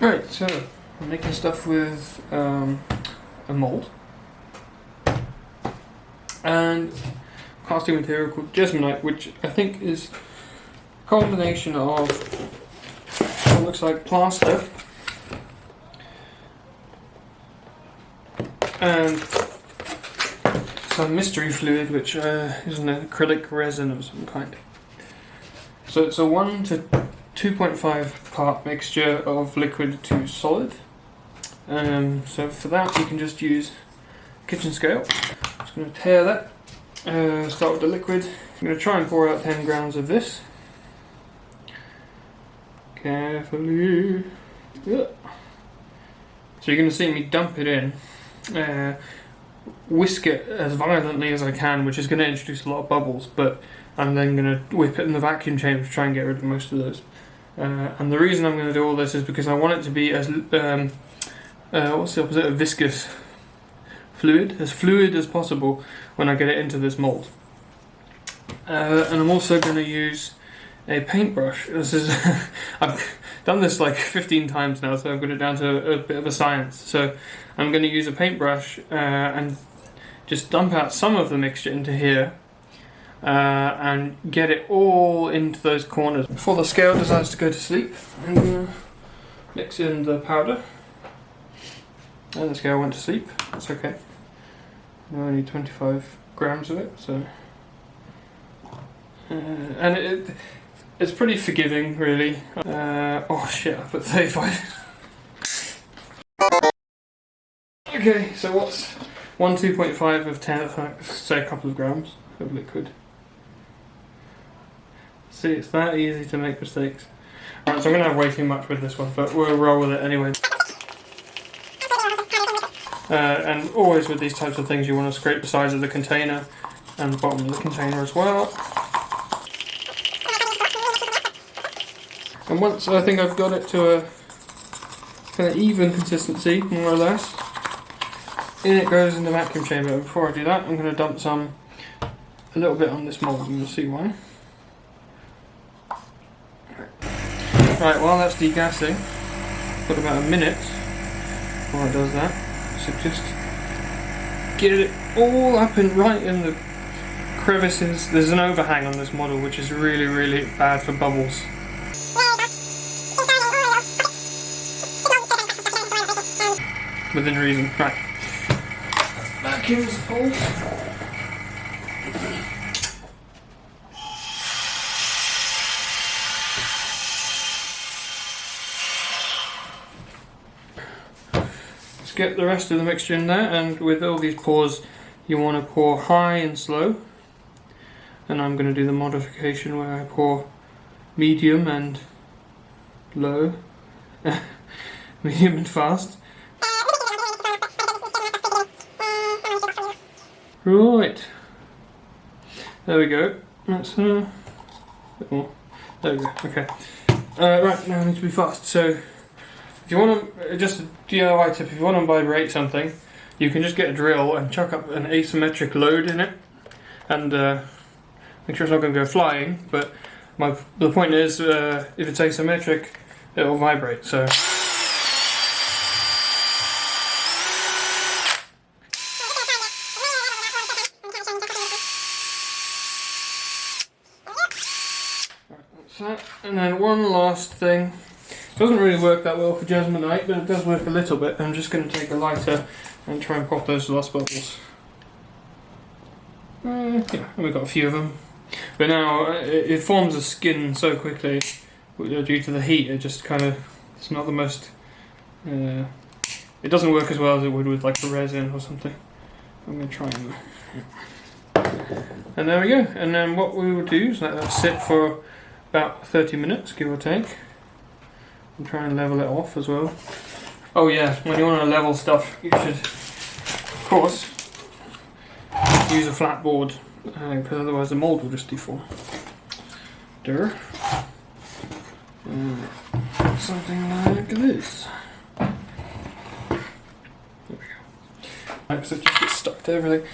Right, so I'm making stuff with a mould and casting material called Jesmonite, which I think is a combination of what looks like plaster and some mystery fluid, which is an acrylic resin of some kind. So it's a 1 to 2.5 part mixture of liquid to solid. So for that you can just use a kitchen scale. I'm just going to tare that. Start with the liquid. I'm going to try and pour out 10 grams of this. Carefully. Yeah. So you're going to see me dump it in. Whisk it as violently as I can, which is going to introduce a lot of bubbles, but I'm then going to whip it in the vacuum chamber to try and get rid of most of those. And the reason I'm going to do all this is because I want it to be as what's the opposite of viscous? Fluid? As fluid as possible when I get it into this mould. And I'm also going to use a paintbrush. This is I've done this like 15 times now, so I've got it down to a bit of a science. So I'm going to use a paintbrush and just dump out some of the mixture into here and get it all into those corners. Before the scale decides to go to sleep, I'm going to mix in the powder. And the scale went to sleep, that's okay. Only 25 grams of it, so and it's pretty forgiving, really. Oh shit, I put 35. Okay, so what's 2.5 of 10, say a couple of grams of liquid. See, it's that easy to make mistakes. Alright, so I'm going to have way too much with this one, but we'll roll with it anyway. And always with these types of things you want to scrape the sides of the container and the bottom of the container as well. And once I think I've got it to a kind of even consistency, more or less, in it goes in the vacuum chamber. And before I do that, I'm going to dump a little bit on this mould, and you'll see why. Right, while that's degassing, got about a minute while it does that. So just get it all up and right in the crevices. There's an overhang on this model which is really, really bad for bubbles. Within reason. Right. Vacuum's full. Get the rest of the mixture in there, and with all these pours you want to pour high and slow, and I'm going to do the modification where I pour medium and low, medium and fast. Right, there we go. That's a bit more. There we go. Okay. Right, now I need to be fast. So if you want to, just a DIY tip, if you want to vibrate something, you can just get a drill and chuck up an asymmetric load in it, and make sure it's not going to go flying, but the point is, if it's asymmetric, it'll vibrate, so. That's that. And then one last thing. Doesn't really work that well for Jesmonite, but it does work a little bit. I'm just going to take a lighter and try and pop those last bubbles. Yeah, we've got a few of them. But now it forms a skin so quickly due to the heat. It just kind of, it's not the most. It doesn't work as well as it would with like a resin or something. I'm going to try and there we go. And then what we will do is let that sit for about 30 minutes, give or take. And try and level it off as well. Oh yeah, when you want to level stuff, you should, of course, use a flat board, because otherwise the mould will just deform. Something like this. There we go. Because it just gets stuck to everything.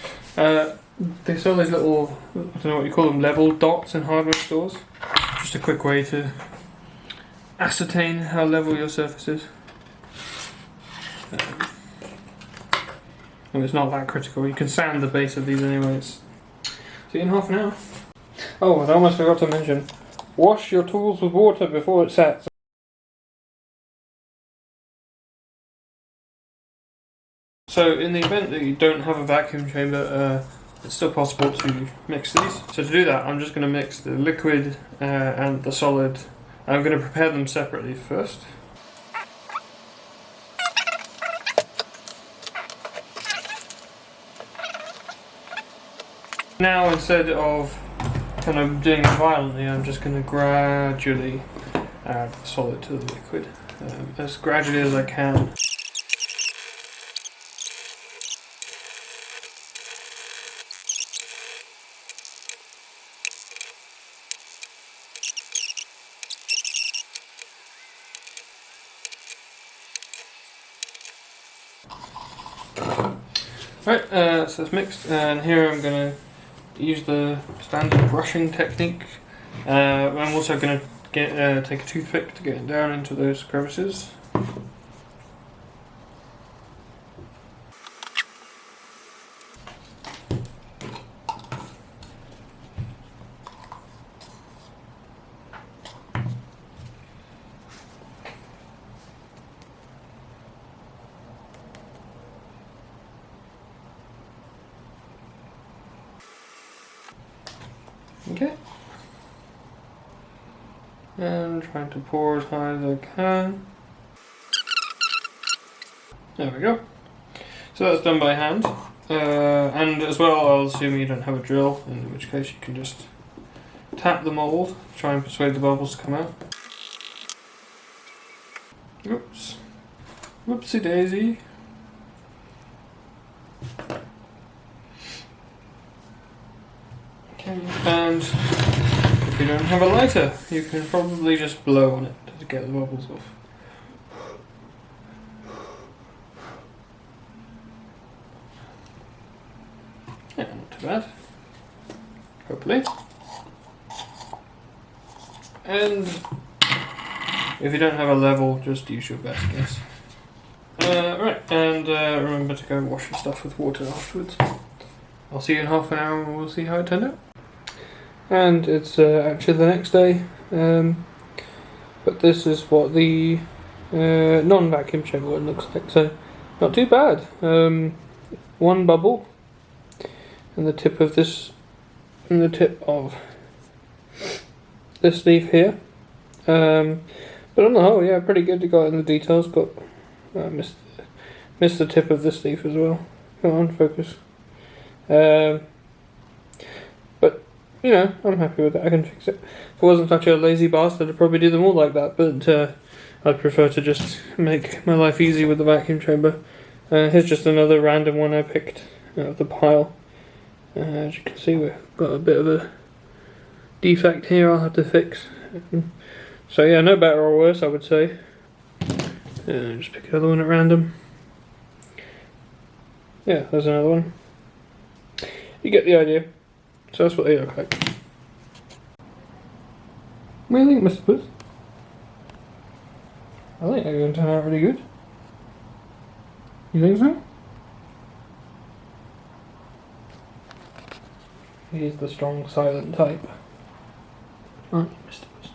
They sell these little, I don't know what you call them, level dots in hardware stores. Just a quick way to ascertain how level your surface is. and it's not that critical. You can sand the base of these anyways. See you in half an hour. Oh, and I almost forgot to mention, wash your tools with water before it sets. So in the event that you don't have a vacuum chamber, it's still possible to mix these. So to do that, I'm just going to mix the liquid and the solid. I'm going to prepare them separately first. Now, instead of kind of doing it violently, I'm just going to gradually add the solid to the liquid, as gradually as I can. Right, so it's mixed, and here I'm going to use the standard brushing technique. I'm also going to take a toothpick to get it down into those crevices. Okay. And trying to pour as high as I can. There we go. So that's done by hand. And as well, I'll assume you don't have a drill, in which case you can just tap the mould, try and persuade the bubbles to come out. Oops. Whoopsie daisy. Okay, and if you don't have a lighter, you can probably just blow on it to get the bubbles off. Yeah, not too bad. Hopefully. And if you don't have a level, just use your best guess. Right, and remember to go wash your stuff with water afterwards. I'll see you in half an hour and we'll see how it turned out. And it's actually the next day, but this is what the non-vacuum chamber one looks like, so not too bad. One bubble, and the tip of this, and the tip of this leaf here. But on the whole, yeah, pretty good. You got in the details. Got missed the tip of this leaf as well. Come on, focus. But you know, I'm happy with it. I can fix it. If I wasn't such a lazy bastard, I'd probably do them all like that. But I'd prefer to just make my life easy with the vacuum chamber. Here's just another random one I picked out of the pile. As you can see, we've got a bit of a defect here I'll have to fix. So yeah, no better or worse, I would say. Just pick another one at random. Yeah, there's another one. You get the idea. So that's what they look like. What do you think, Mr. Puss? I think they're going to turn out really good. You think so? He's the strong, silent type. Aren't you, Mr. Puss?